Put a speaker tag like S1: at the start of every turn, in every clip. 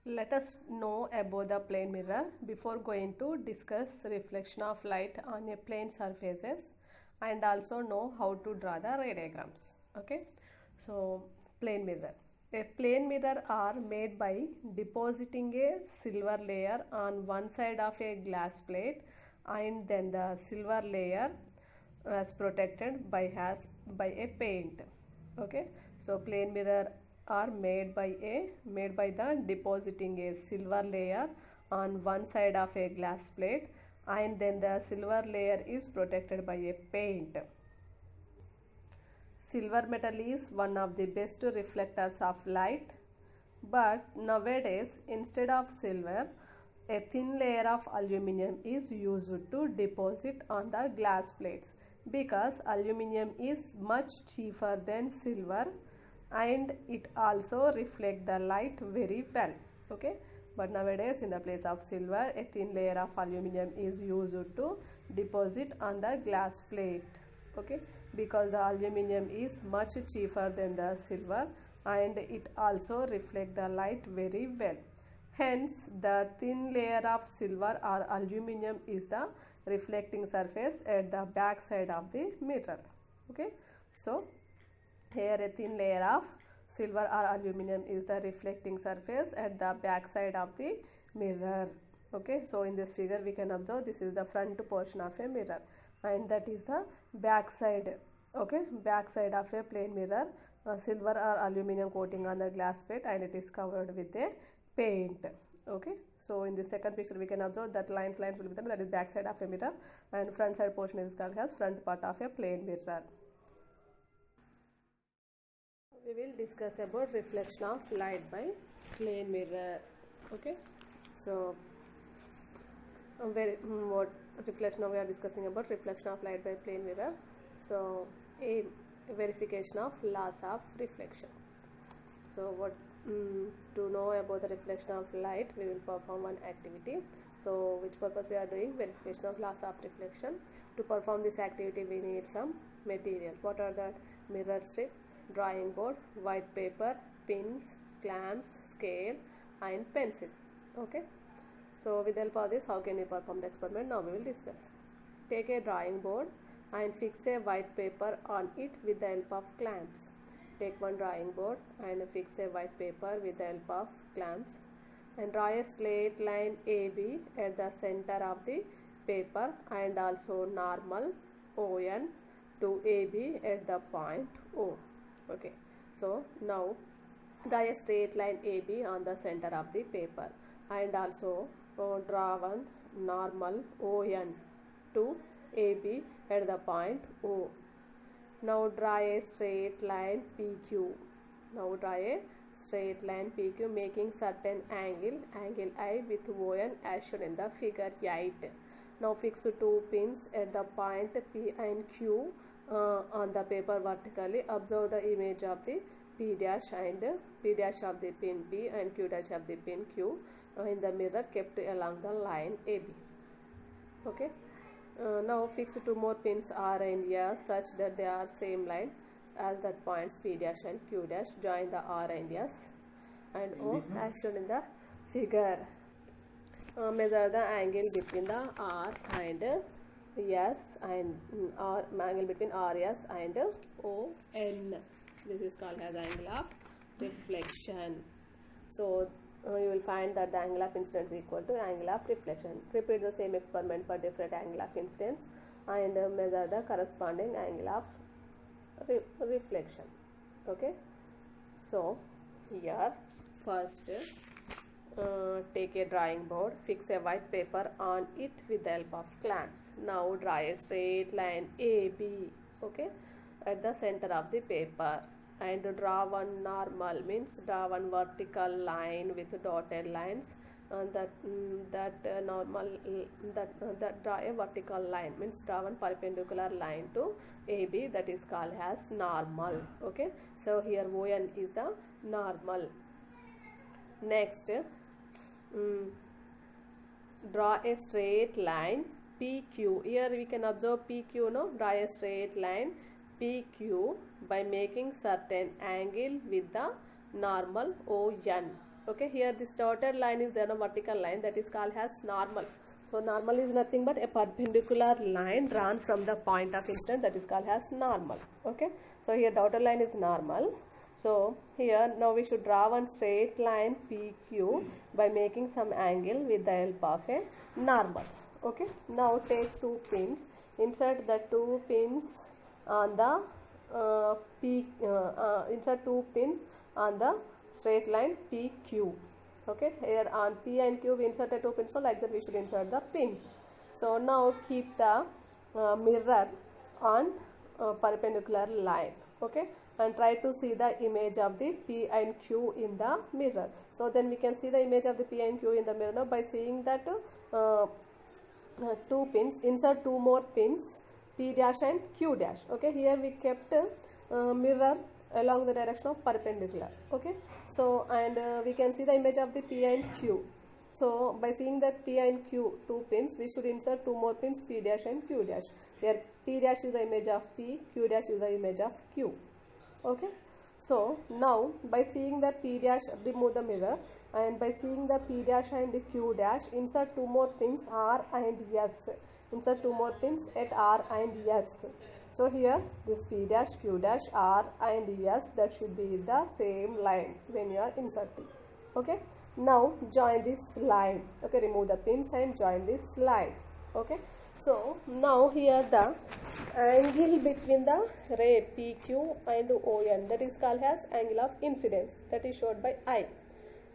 S1: Let us know about the plane mirror before going to discuss reflection of light on a plane surfaces and also know how to draw the ray diagrams. Okay, so plane mirror. A plane mirror are made by depositing a silver layer on one side of a glass plate and then the silver layer is protected by a paint. Okay, so plane mirror are made by the depositing a silver layer on one side of a glass plate and then the silver layer is protected by a paint. Silver metal is one of the best reflectors of light, but nowadays instead of silver a thin layer of aluminum is used to deposit on the glass plates because aluminum is much cheaper than silver and it also reflects the light very well. Okay, but nowadays in the place of silver a thin layer of aluminum is used to deposit on the glass plate. Okay, because the aluminum is much cheaper than the silver and it also reflects the light very well. Hence, the thin layer of silver or aluminum is the reflecting surface at the back side of the mirror. Okay, so here a thin layer of silver or aluminum is the reflecting surface at the back side of the mirror. Okay, so in this figure we can observe this is the front portion of a mirror and that is the back side. Okay, back side of a plane mirror, silver or aluminum coating on the glass plate and it is covered with a paint. Okay, so in the second picture we can observe that lines will be there, that is back side of a mirror and front side portion is called as front part of a plane mirror. We will discuss about reflection of light by plane mirror. Okay, so what reflection, now we are discussing about reflection of light by plane mirror. So a verification of laws of reflection. So what to know about the reflection of light, we will perform one activity. So which purpose we are doing? Verification of laws of reflection. To perform this activity we need some material. What are that? Mirror strip, drawing board, white paper, pins, clamps, scale and pencil. Okay, so with the help of this how can we perform the experiment? Now we will discuss. Take a drawing board and fix a white paper on it with the help of clamps. Take one drawing board and fix a white paper with the help of clamps and draw a straight line AB at the center of the paper and also normal ON to AB at the point O. Okay, so now draw a straight line AB on the center of the paper and also draw one normal ON to AB at the point O. Now draw a straight line PQ. Now draw a straight line PQ making certain angle I with ON as shown in the figure 8. Now fix two pins at the point P and Q on the paper vertically. Observe the image of the P dash and P dash of the pin P and Q dash of the pin Q in the mirror kept along the line AB. Okay. Now fix two more pins R and S such that they are same line as that points P dash and Q dash. Join the R and S and O as shown in the figure. Measure the angle between the R and S and angle between RS and ON. This is called as angle of reflection. So you will find that the angle of incidence is equal to angle of reflection. Repeat the same experiment for different angle of incidence and measure the corresponding angle of reflection. Okay, so here first take a drawing board, fix a white paper on it with the help of clamps. Now draw a straight line AB, okay, at the center of the paper and draw one normal, means draw one vertical line with dotted lines that draw a vertical line, means draw one perpendicular line to AB, that is called as normal. Okay, so here ON is the normal. Next draw a straight line PQ. Here we can observe PQ, no? Draw a straight line PQ by making certain angle with the normal ON. Okay, here this dotted line is there, a vertical line, that is called as normal. So normal is nothing but a perpendicular line drawn from the point of incident, that is called as normal. Okay, so here dotted line is normal. So here now we should draw one straight line PQ by making some angle with the help of a normal. Okay, now take two pins, insert the two pins on the insert two pins on the straight line PQ. Okay, here on P and Q we inserted two pins, so like that we should insert the pins. So now keep the mirror on perpendicular line. Okay, and try to see the image of the P and Q in the mirror. So then we can see the image of the P and Q in the mirror now by seeing that two pins, insert two more pins, P dash and Q dash. Okay, here we kept mirror along the direction of perpendicular. Okay, so and we can see the image of the P and Q. So by seeing that P and Q two pins, we should insert two more pins, P dash and Q dash. Here P dash is the image of P, Q dash is the image of Q. Okay, so now by seeing the P dash, remove the mirror, and by seeing the P dash and Q dash, insert two more pins R and S. Insert two more pins at R and S. So here this P dash, Q dash, R and S, that should be the same line when you are inserting. Okay, now join this line. Okay, remove the pins and join this line. Okay, so now here the angle between the ray PQ and ON, that is called as angle of incidence, that is showed by I.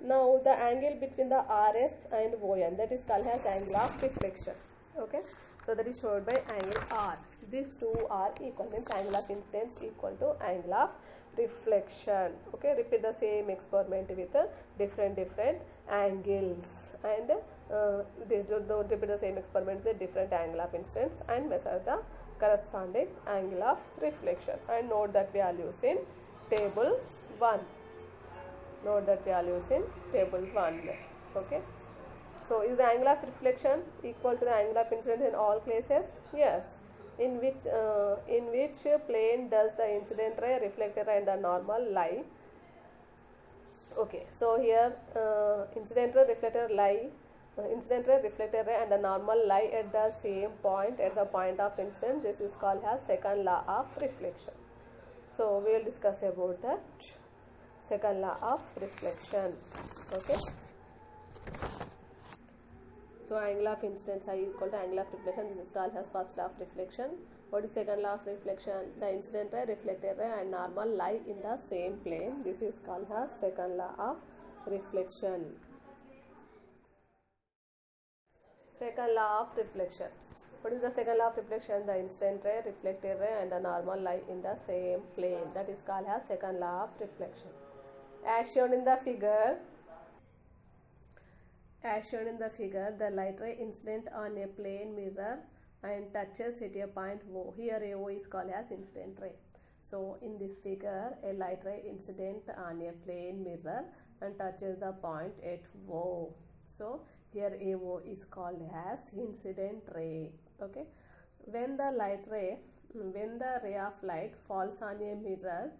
S1: Now the angle between the RS and ON, that is called as angle of reflection. Okay, so that is showed by angle R. These two are equal, means angle of incidence equal to angle of reflection. Okay, repeat the same experiment with different angles, and repeat the same experiment with different angle of incidence and measure the corresponding angle of reflection, and note that values in table 1. Note that values in table 1. Okay, so is the angle of reflection equal to the angle of incidence in all cases? Yes. In which plane does the incident ray, reflected ray and the normal lie? Okay, so here incident ray, reflected ray and the normal lie at the same point, at the point of incidence. This is called as second law of reflection. So we will discuss about that second law of reflection. Okay, so angle of incidence I equal to angle of reflection. This is called as first law of reflection. What is second law of reflection? The incident ray, reflected ray and normal lie in the same plane. This is called as second law of reflection. Second law of reflection. What is the second law of reflection? The incident ray, reflected ray and the normal lie in the same plane. That is called as second law of reflection. As shown in the figure, the light ray incident on a plane mirror and touches at a point O. Here O is called as incident ray. So in this figure, a light ray incident on a plane mirror and touches the point at O. So here AO is called as incident ray. Okay, when the ray of light falls on a mirror,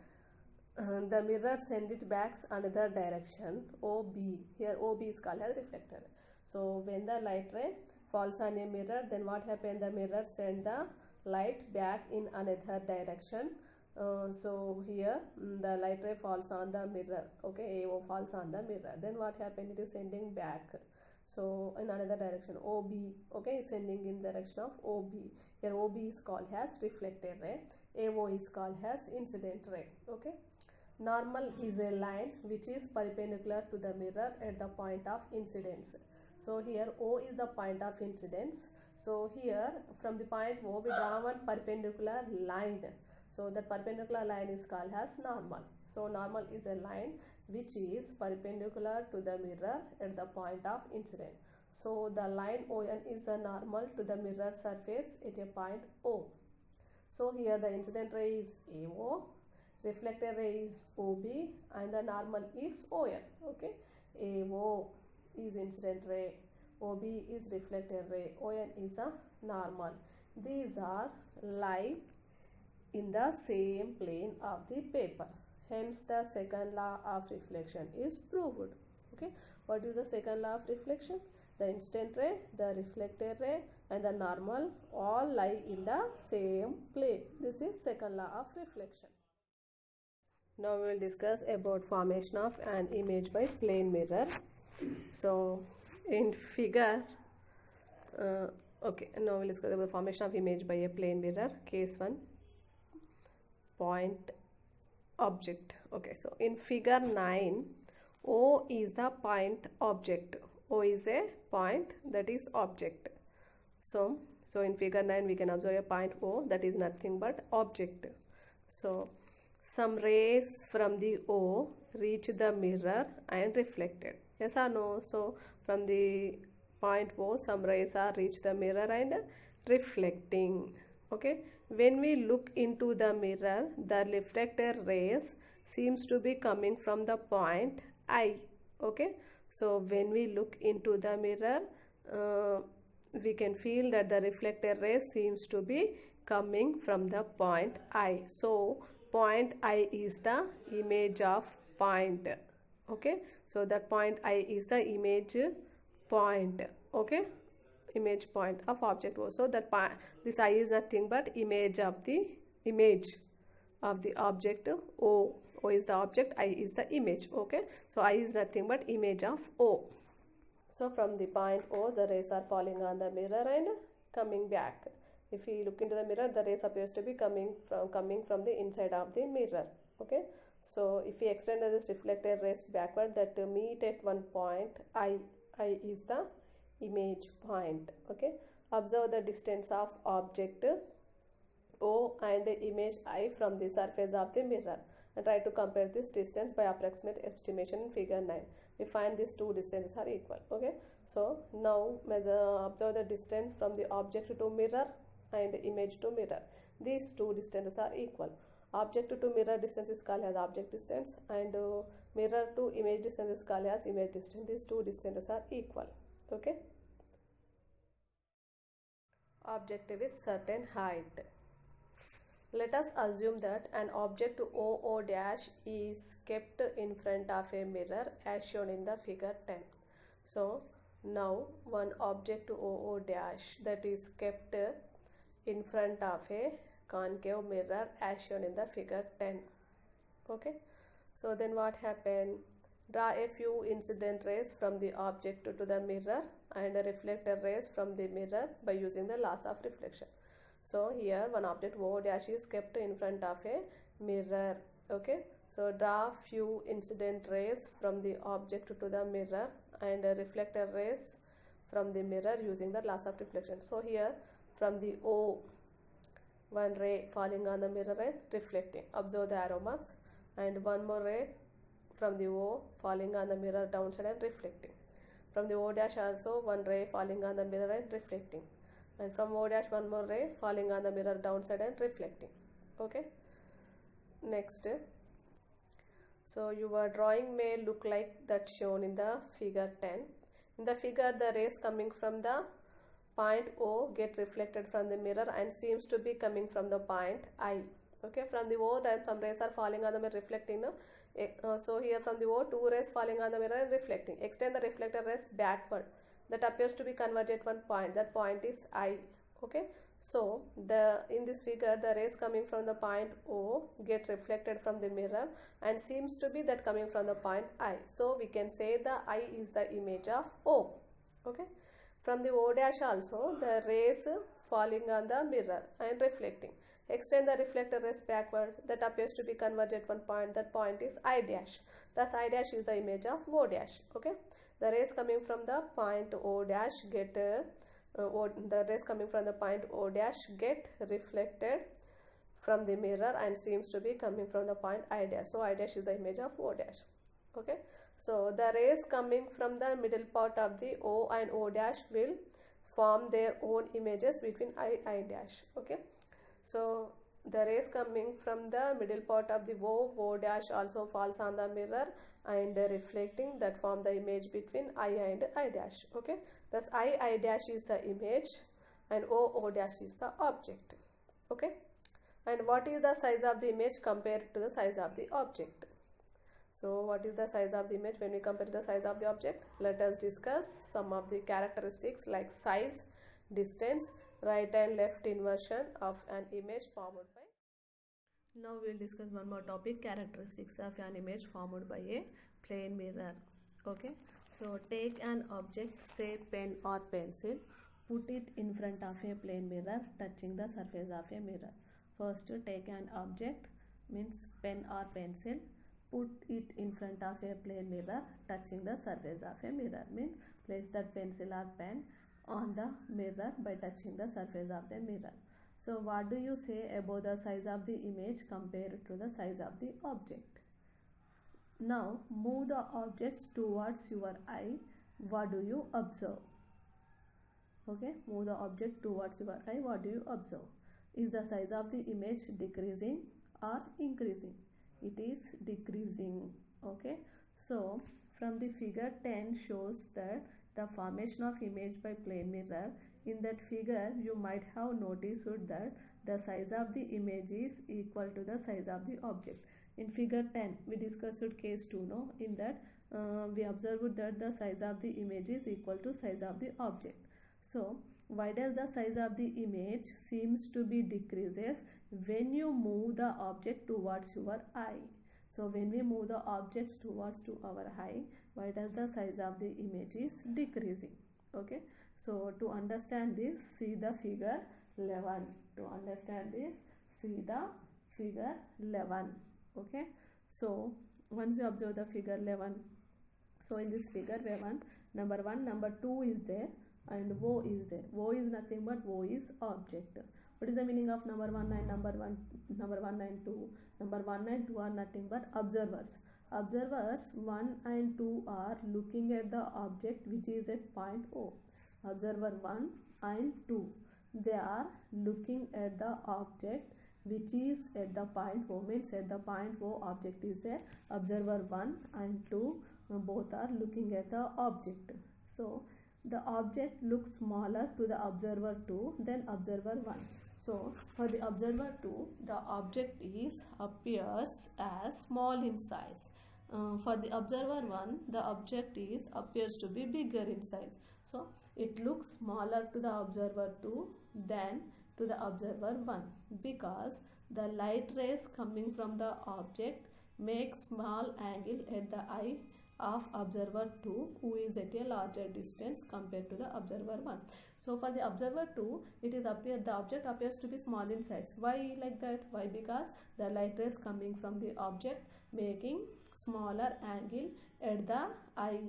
S1: the mirror send it back another direction, OB. Here OB is called as reflector. So when the light ray falls on a mirror, then what happened? The mirror send the light back in another direction. So here the light ray falls on the mirror. Okay, AO falls on the mirror. Then what happened? It is sending back. So in another direction, OB. Okay, it's sending in direction of OB. Here OB is called as reflected ray. AO is called as incident ray. Okay. Normal is a line which is perpendicular to the mirror at the point of incidence. So here O is the point of incidence. So here from the point O we draw one perpendicular line. So the perpendicular line is called as normal. So normal is a line which is perpendicular to the mirror at the point of incidence. So the line ON is a normal to the mirror surface at a point O. So here the incident ray is AO, reflected ray is OB and the normal is ON. Okay, AO is incident ray, OB is reflected ray, ON is a normal. These are lie in the same plane of the paper. Hence the second law of reflection is proved. Okay, what is the second law of reflection? The incident ray, the reflected ray and the normal all lie in the same plane. This is second law of reflection. Now we will discuss about formation of an image by plane mirror. So in figure okay, now we'll discuss about formation of image by a plane mirror. Case 1, point object. Okay, so in figure 9, O is the point object. O is a point, that is object. So in figure 9 we can observe a point O, that is nothing but object. So some rays from the O reach the mirror and reflected. Yes or no? So from the point O, some rays are reach the mirror and reflecting. Okay, when we look into the mirror, the reflected rays seems to be coming from the point I. Okay, so when we look into the mirror, we can feel that the reflected rays seems to be coming from the point I. So point I is the image of point. Okay, so that point I is the image point. Okay, image point of object O. So that this I is nothing but image of the object O. O is the object, I is the image. Okay, so I is nothing but image of O. So from the point O, the rays are falling on the mirror and coming back. If we look into the mirror, the rays appears to be coming from the inside of the mirror. Okay, so if we extend this reflected rays backward, that meet at one point I is the image point. Okay, observe the distance of object O and image I from the surface of the mirror and try to compare this distance by approximate estimation in figure 9. We find these two distances are equal. Okay, so now observe the distance from the object to mirror and image to mirror. These two distances are equal. Object to mirror distance is called as object distance and mirror to image distance is called as image distance. These two distances are equal. Okay, object with certain height. Let us assume that an object OO dash is kept in front of a mirror as shown in the figure 10. So now one object OO dash that is kept in front of a concave mirror as shown in the figure 10. Okay, so then what happened? Draw a few incident rays from the object to the mirror and reflected rays from the mirror by using the laws of reflection. So here one object O dash is kept in front of a mirror. Okay, so draw few incident rays from the object to the mirror and reflected rays from the mirror using the laws of reflection. So here from the O, one ray falling on the mirror and reflecting. Observe the arrow marks, and one more ray from the O falling on the mirror downside and reflecting. From the O dash also one ray falling on the mirror and reflecting. And from O dash one more ray falling on the mirror downside and reflecting. Okay, next, so your drawing may look like that shown in the figure 10. In the figure, the rays coming from the point O get reflected from the mirror and seems to be coming from the point I. Okay, from the O, then some rays are falling on the mirror reflecting. So here from the O, two rays falling on the mirror and reflecting. Extend the reflected rays backward. That appears to be converged at one point. That point is I. Okay, so in this figure, the rays coming from the point O get reflected from the mirror and seems to be that coming from the point I. So we can say the I is the image of O. Okay, from the O dash also the rays falling on the mirror and reflecting. Extend the reflected rays backward. That appears to be converged at one point. That point is I dash. Thus I dash is the image of O dash. Okay, the rays coming from the point O dash get the rays coming from the point O dash get reflected from the mirror and seems to be coming from the point I dash. So I dash is the image of O dash. Okay, so the rays coming from the middle part of the O and O dash will form their own images between I dash. Okay, so the rays coming from the middle part of the O dash also falls on the mirror and reflecting, that form the image between I and I dash. Okay, thus I dash is the image and O dash is the object. Okay, and what is the size of the image compared to the size of the object? So what is the size of the image when we compare the size of the object? Let us discuss some of the characteristics like size, distance, right and left inversion of an image formed by. Now we will discuss one more topic, characteristics of an image formed by a plane mirror. Okay, so take an object, say pen or pencil, put it in front of a plane mirror touching the surface of a mirror. First take an object, means pen or pencil, put it in front of a plane mirror touching the surface of a mirror, means place that pencil or pen on the mirror by touching the surface of the mirror. So what do you say about the size of the image compared to the size of the object? Now move the objects towards your eye. What do you observe? Okay, move the object towards your eye. What do you observe? Is the size of the image decreasing or increasing? It is decreasing. Okay, so from the figure 10 shows that the formation of image by plane mirror. In that figure you might have noticed that the size of the image is equal to the size of the object. In figure 10 we discussed case 2, no? In that we observed that the size of the image is equal to size of the object. So why does the size of the image seems to be decreases when you move the object towards your eye? So when we move the objects towards to our eye, why does the size of the image is decreasing? Okay, so to understand this, see the figure 11. To understand this, see the figure 11. Okay, so once you observe the figure 11, so in this figure we have number 1, number 2 is there, and O is there. O is nothing but O is object. What is the meaning of number 1 and number 2? Number 1 and 2 are nothing but observers. Observers 1 and 2 are looking at the object which is at point O. Observer 1 and 2, they are looking at the object which is at the point O, means at the point O object is there. Observer 1 and 2 both are looking at the object. So the object looks smaller to the observer 2 than observer 1. So for the observer 2, the object appears as small in size. For the observer 1, the object appears to be bigger in size. So it looks smaller to the observer 2 than to the observer 1, because the light rays coming from the object make small angle at the eye of observer 2, who is at a larger distance compared to the observer 1. So for the observer 2, the object appears to be small in size. Why like that? Why? Because the light rays coming from the object making smaller angle at the eye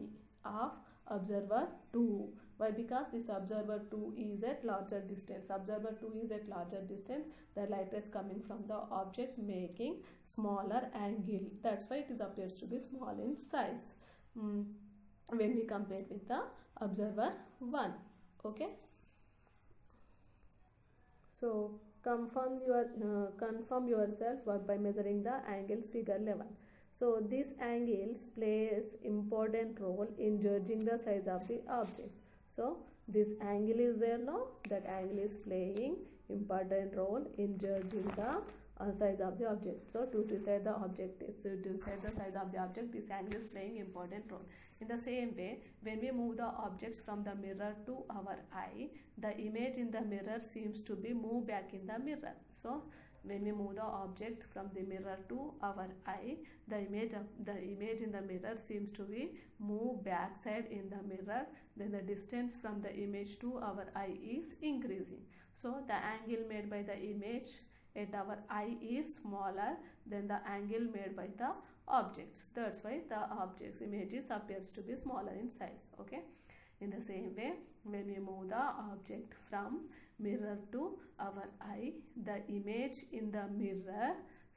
S1: of observer 2. Why? Because this observer 2 is at larger distance. Observer 2 is at larger distance. The light rays coming from the object making smaller angle. That's why it appears to be small in size when we compare with the observer 1. Okay. So confirm yourself by measuring the angles figure 11. So these angles plays important role in judging the size of the object. So this angle is there now. That angle is playing important role in judging the size of the object. So to decide the size of the object, this angle is playing important role. In the same way, when we move the objects from the mirror to our eye, the image in the mirror seems to be moved back in the mirror. So when we move the object from the mirror to our eye, the image in the mirror seems to be moved backside in the mirror. Then the distance from the image to our eye is increasing. So the angle made by the image at our eye is smaller than the angle made by the objects. That's why the object's images appears to be smaller in size. Okay. In the same way, when we move the object from mirror to our eye, the image in the mirror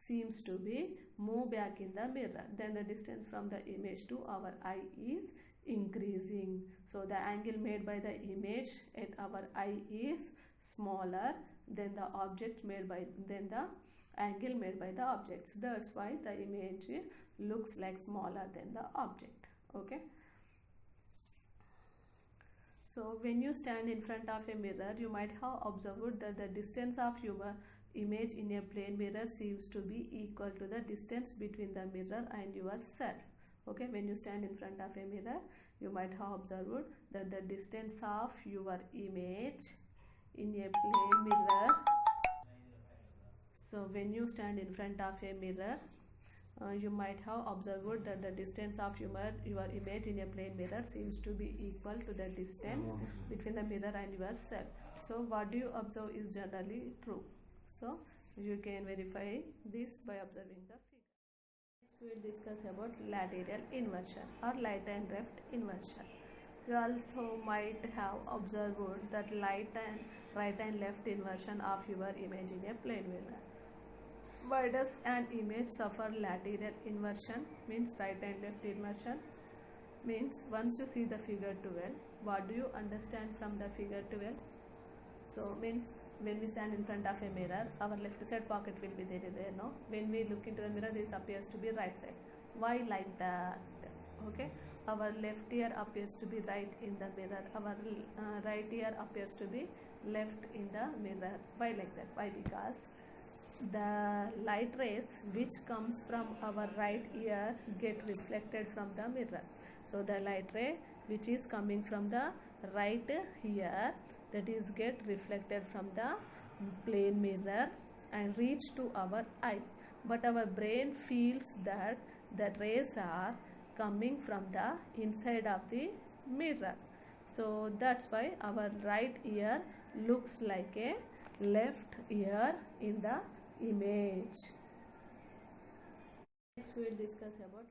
S1: seems to be moved back in the mirror. Then the distance from the image to our eye is increasing. So the angle made by the image at our eye is smaller than the angle made by the objects. That's why the image looks like smaller than the object. Okay. So when you stand in front of a mirror, you might have observed that the distance of image in a plane mirror seems to be equal to the distance between the mirror and yourself. Okay, when you stand in front of a mirror, you might have observed that the distance of your image in a plane mirror. So when you stand in front of a mirror, you might have observed that the distance of your image in a plane mirror seems to be equal to the distance between the mirror and yourself. So what do you observe is generally true. So you can verify this by observing the figure. Next we will discuss about lateral inversion or right and left inversion. You also might have observed that right and left inversion of your image in a plane mirror. Why does an image suffer lateral inversion? Means right and left inversion. Means once you see the figure 12, what do you understand from the figure 12? So means when we stand in front of a mirror, our left side pocket will be there, no? When we look into the mirror, this appears to be right side. Why like that? Okay, our left ear appears to be right in the mirror. Our right ear appears to be left in the mirror. Why like that? Why? Because the light rays which comes from our right ear get reflected from the mirror. So the light ray which is coming from the right ear, that is get reflected from the plane mirror and reach to our eye, but our brain feels that the rays are coming from the inside of the mirror. So that's why our right ear looks like a left ear in the image. Next we will discuss about